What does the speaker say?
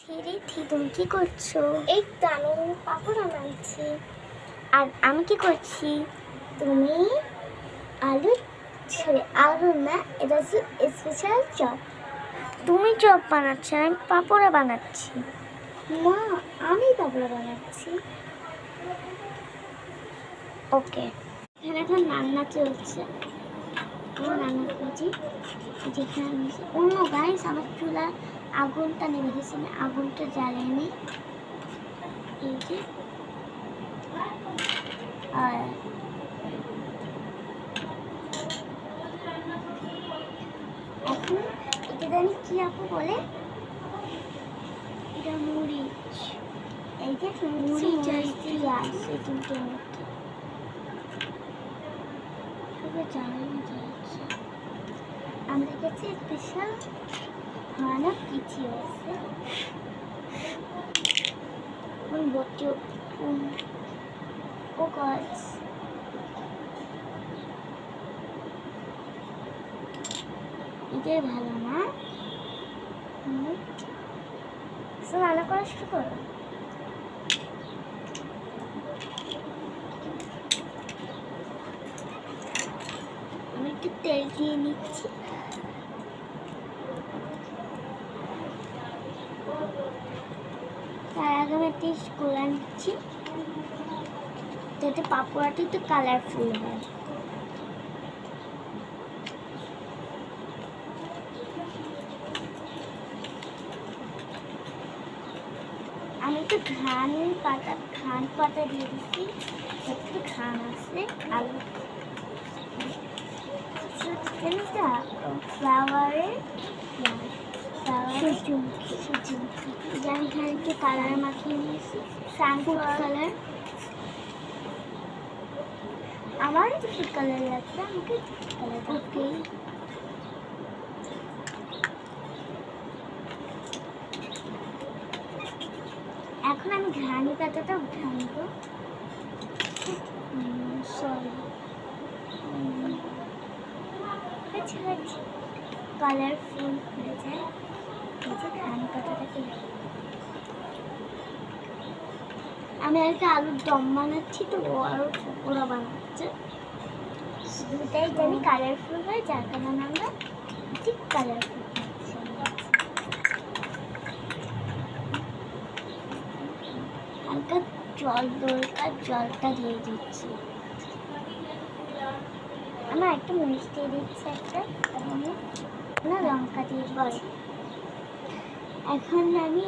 তুমি কি করছো? এই তো আমি পাপড় বানাচ্ছি। আর আমি কি করছি? তুমি আলু আলু না, এটা হচ্ছে স্পেশাল চপ। তুমি চপ বানাচ্ছ, আমি পাপড়া বানাচ্ছি। না, আমি পাপড় বানাচ্ছি। ওকে। এখানে এখন রান্না চলছে। আমার রান্না করছি যেখানে অন্য গাইস আমার চুলা আগুনটা নেমে গেছে, না আগুনটা জ্বালাইনি। এই যে আর এখন এটা জানি কি আপু বলে, এটা মরিচ। এই যে মরিচ আর পেঁয়াজ, এই তিনটের মধ্যে জ্বালানো যাচ্ছে। আমাদের কাছে স্পেশাল ভয়ানক কিছু আছে। ও গাছ এটাই ভালো না, রান্না করা শুরু করো। আমি একটু তেল দিয়ে নিচ্ছি। তার আগে আমি টেস্ট করে নিচ্ছি যাতে পাপড়াটা একটু কালারফুল হয়। আমি একটু ঘান পাতা দিয়ে দিচ্ছি, একটু ঘান আসে। আলু ফ্লাওয়ারের সূর্যমুখী আমি এখানে একটু কালার মাখিয়ে নিয়েছি, সানফ্লাওয়ার কালার। আমার একটু ফুড কালার লাগবে, আমাকে ফুড কালার। ওকে, এখন আমি ঘানি পাতাটা উঠে আনবো। সরি, কালারফুল হয়ে যায়। এই যে ঘানি পাতাটাকে আমি একটা আলুর দম বানাচ্ছি, তো ও আরও ওরা বানাচ্ছে। দুটাই জানি কালারফুল হয়, যার কারণে আমরা ঠিক কালারফুল হালকা জল দরকার, জলটা দিয়ে দিচ্ছি। আমার একটু মরিচ দিয়ে দিচ্ছি, একটা না লঙ্কা দিয়ে দিচ্ছি। এখন আমি